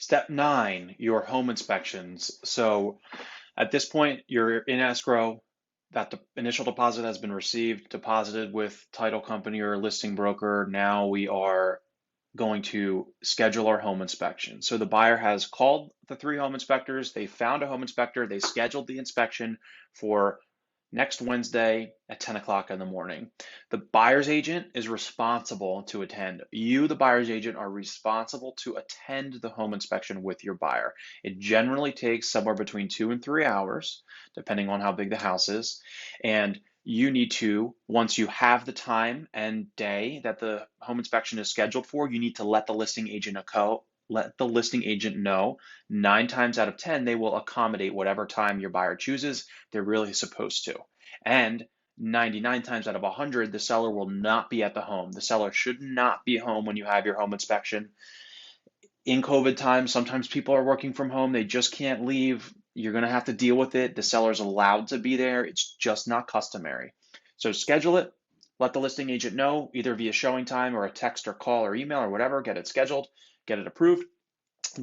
Step 9, your home inspections. So at this point, you're in escrow, that the initial deposit has been received, deposited with title company or listing broker. Now we are going to schedule our home inspection. So the buyer has called the 3 home inspectors, they found a home inspector, they scheduled the inspection for next Wednesday at 10 o'clock in the morning. The buyer's agent is responsible to attend. You, the buyer's agent, are responsible to attend the home inspection with your buyer. It generally takes somewhere between 2 and 3 hours, depending on how big the house is. And you need to, once you have the time and day that the home inspection is scheduled for, you need to let the listing agent know. 9 times out of 10, they will accommodate whatever time your buyer chooses. They're really supposed to. And 99 times out of 100, the seller will not be at the home. The seller should not be home when you have your home inspection. In COVID times, sometimes people are working from home. They just can't leave. You're going to have to deal with it. The seller's allowed to be there. It's just not customary. So schedule it. Let the listing agent know, either via showing time or a text or call or email or whatever. Get it scheduled, get it approved.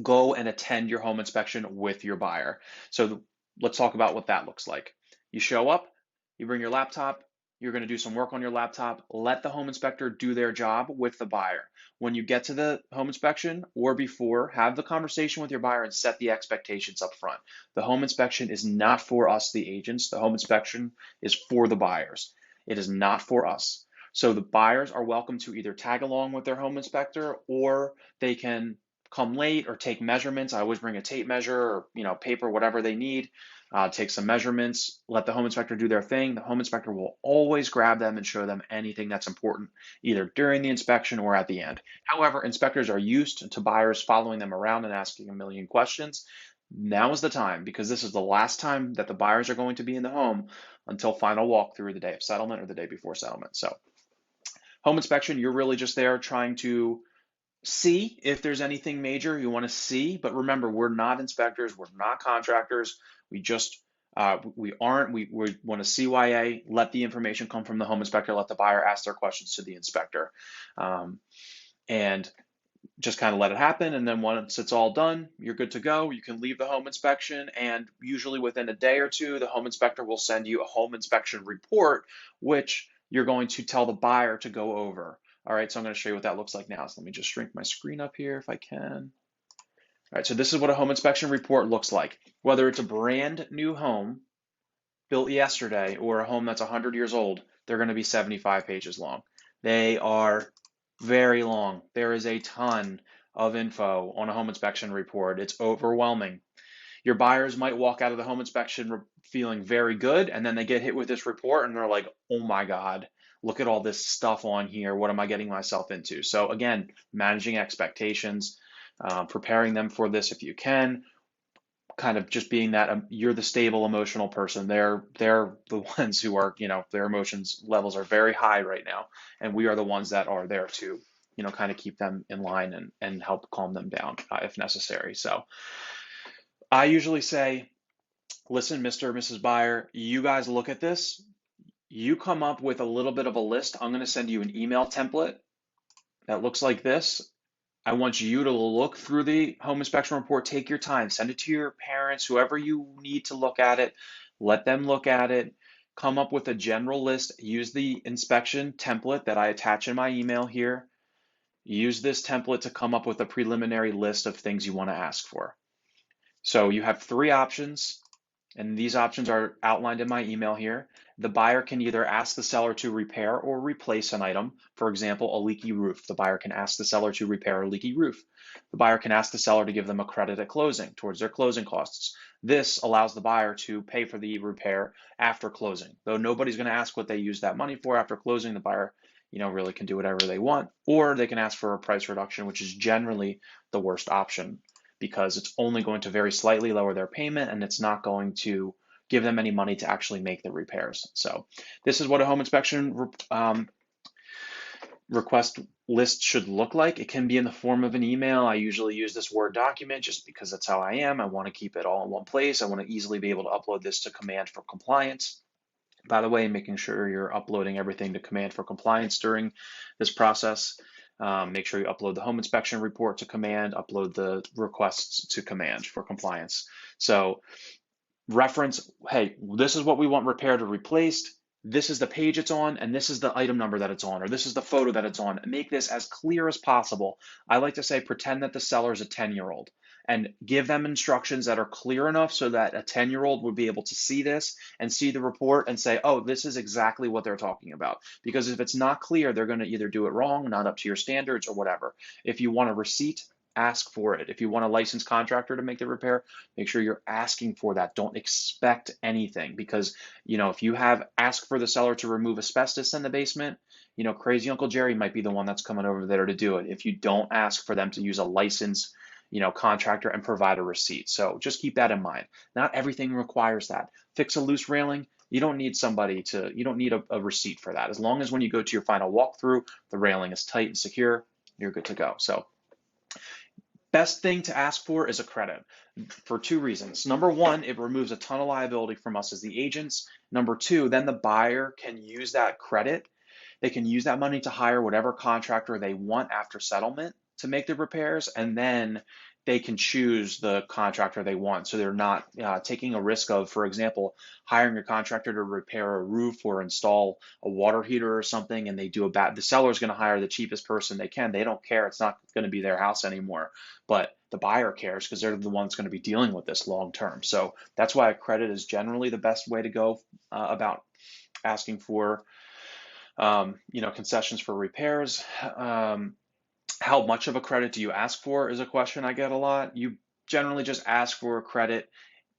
Go and attend your home inspection with your buyer. So let's talk about what that looks like. You show up, you bring your laptop, you're going to do some work on your laptop. Let the home inspector do their job with the buyer. When you get to the home inspection or before, have the conversation with your buyer and set the expectations up front. The home inspection is not for us, the agents. The home inspection is for the buyers. It is not for us. So the buyers are welcome to either tag along with their home inspector, or they can come late or take measurements. I always bring a tape measure or paper, whatever they need. Take some measurements, let the home inspector do their thing. The home inspector will always grab them and show them anything that's important, either during the inspection or at the end. However, inspectors are used to buyers following them around and asking a million questions. Now is the time, because this is the last time that the buyers are going to be in the home until final walkthrough the day of settlement or the day before settlement. So home inspection, you're really just there trying to see if there's anything major you want to see. But remember, we're not inspectors, we're not contractors. We just we want to CYA. Let the information come from the home inspector. Let the buyer ask their questions to the inspector, and just kind of let it happen. And then once it's all done, you're good to go. You can leave the home inspection, and usually within a day or two, the home inspector will send you a home inspection report, which you're going to tell the buyer to go over. All right, so I'm going to show you what that looks like now. So let me just shrink my screen up here if I can. All right, so this is what a home inspection report looks like. Whether it's a brand new home built yesterday or a home that's 100 years old, they're going to be 75 pages long. They are very long. There is a ton of info on a home inspection report. It's overwhelming. Your buyers might walk out of the home inspection feeling very good, and then they get hit with this report and they're like, oh my God, look at all this stuff on here. What am I getting myself into? So again, managing expectations, preparing them for this if you can, kind of just being that you're the stable emotional person. They're the ones who are, their emotions levels are very high right now, and we are the ones that are there to, kind of keep them in line and help calm them down if necessary. So I usually say, listen, Mr. or Mrs. Buyer, you guys look at this. You come up with a little bit of a list. I'm going to send you an email template that looks like this. I want you to look through the home inspection report. Take your time. Send it to your parents, whoever you need to look at it. Let them look at it. Come up with a general list. Use the inspection template that I attach in my email here. Use this template to come up with a preliminary list of things you want to ask for. So you have 3 options, and these options are outlined in my email here. The buyer can either ask the seller to repair or replace an item. For example, a leaky roof. The buyer can ask the seller to repair a leaky roof. The buyer can ask the seller to give them a credit at closing towards their closing costs. This allows the buyer to pay for the repair after closing. Though nobody's going to ask what they use that money for after closing, the buyer, really can do whatever they want, or they can ask for a price reduction, which is generally the worst option, because it's only going to very slightly lower their payment and it's not going to give them any money to actually make the repairs. So this is what a home inspection request list should look like. It can be in the form of an email. I usually use this Word document just because that's how I am. I want to keep it all in one place. I want to easily be able to upload this to Command for Compliance. By the way, making sure you're uploading everything to Command for Compliance during this process. Make sure you upload the home inspection report to Command, upload the requests to Command for compliance. So reference, hey, this is what we want repaired or replaced. This is the page it's on, and this is the item number that it's on, or this is the photo that it's on. Make this as clear as possible. I like to say, pretend that the seller is a 10-year-old and give them instructions that are clear enough so that a 10-year-old would be able to see this and see the report and say, oh, this is exactly what they're talking about. Because if it's not clear, they're going to either do it wrong, not up to your standards, or whatever. If you want a receipt, ask for it. If you want a licensed contractor to make the repair, make sure you're asking for that. Don't expect anything, because, if you have asked for the seller to remove asbestos in the basement, crazy Uncle Jerry might be the one that's coming over there to do it if you don't ask for them to use a licensed, contractor and provide a receipt. So just keep that in mind. Not everything requires that. Fix a loose railing. You don't need a receipt for that. As long as when you go to your final walkthrough, the railing is tight and secure, you're good to go. So best thing to ask for is a credit for two reasons. Number one, it removes a ton of liability from us as the agents. Number two, then the buyer can use that credit. They can use that money to hire whatever contractor they want after settlement to make the repairs, and then they can choose the contractor they want. So they're not taking a risk of, for example, hiring a contractor to repair a roof or install a water heater or something, and the seller is going to hire the cheapest person they can. They don't care. It's not going to be their house anymore. But the buyer cares because they're the ones going to be dealing with this long term. So that's why a credit is generally the best way to go about asking for concessions for repairs. How much of a credit do you ask for is a question I get a lot. You generally just ask for a credit.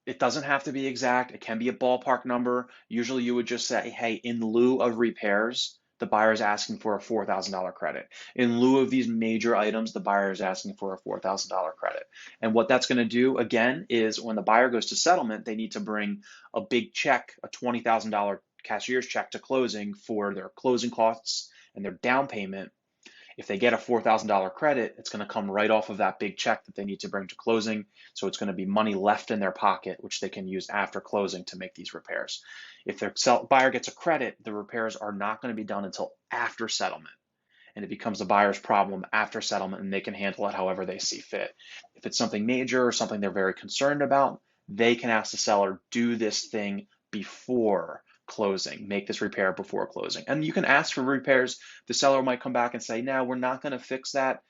It doesn't have to be exact. It can be a ballpark number. Usually you would just say, hey, in lieu of repairs, the buyer is asking for a $4,000 credit. In lieu of these major items, the buyer is asking for a $4,000 credit. And what that's going to do, again, is when the buyer goes to settlement, they need to bring a big check, a $20,000 cashier's check to closing for their closing costs and their down payment. If they get a $4,000 credit, it's going to come right off of that big check that they need to bring to closing. So it's going to be money left in their pocket, which they can use after closing to make these repairs. If their buyer gets a credit, the repairs are not going to be done until after settlement. And it becomes the buyer's problem after settlement, and they can handle it however they see fit. If it's something major or something they're very concerned about, they can ask the seller, do this thing before closing, make this repair before closing. And you can ask for repairs. The seller might come back and say, no, we're not going to fix that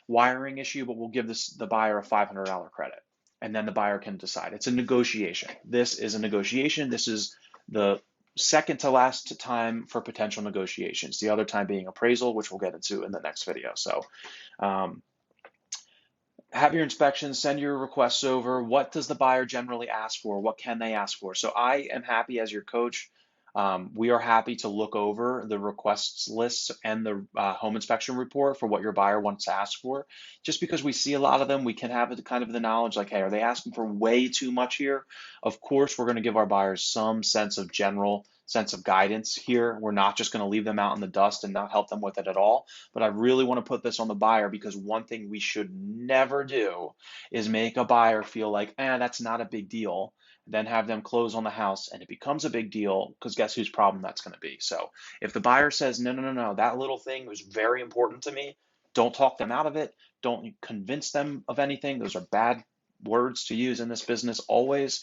wiring issue, but we'll give the buyer a $500 credit. And then the buyer can decide. It's a negotiation. This is a negotiation. This is the second to last time for potential negotiations. The other time being appraisal, which we'll get into in the next video. So have your inspections, send your requests over. What does the buyer generally ask for? What can they ask for? So I am happy as your coach. We are happy to look over the requests lists and the home inspection report for what your buyer wants to ask for. Just because we see a lot of them, we can have the knowledge like, hey, are they asking for way too much here? Of course, we're going to give our buyers some general sense of guidance here. We're not just going to leave them out in the dust and not help them with it at all. But I really want to put this on the buyer, because one thing we should never do is make a buyer feel like, that's not a big deal, then have them close on the house and it becomes a big deal, because guess whose problem that's going to be. So if the buyer says, no, that little thing was very important to me, don't talk them out of it. Don't convince them of anything. Those are bad words to use in this business always.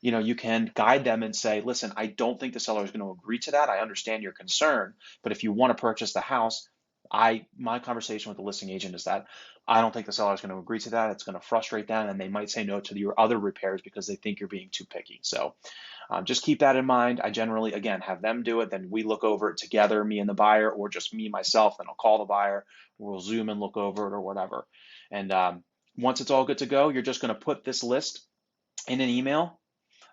You can guide them and say, listen, I don't think the seller is going to agree to that. I understand your concern, but if you want to purchase the house, my conversation with the listing agent is that I don't think the seller is going to agree to that. It's going to frustrate them, and they might say no to your other repairs because they think you're being too picky. So just keep that in mind. I generally, again, have them do it. Then we look over it together, me and the buyer, or just me, myself, and I'll call the buyer. We'll Zoom and look over it or whatever. And once it's all good to go, you're just going to put this list in an email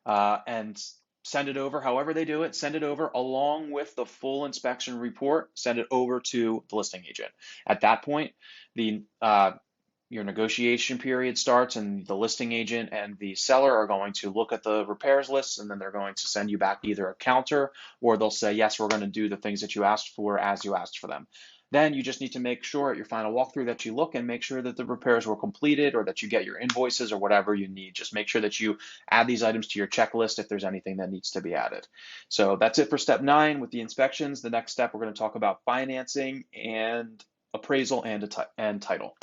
and send it over. However they do it, send it over along with the full inspection report. Send it over to the listing agent. At that point, your negotiation period starts, and the listing agent and the seller are going to look at the repairs list, and then they're going to send you back either a counter, or they'll say, yes, we're going to do the things that you asked for as you asked for them. Then you just need to make sure at your final walkthrough that you look and make sure that the repairs were completed, or that you get your invoices or whatever you need. Just make sure that you add these items to your checklist if there's anything that needs to be added. So that's it for step 9 with the inspections. The next step, we're going to talk about financing and appraisal and title.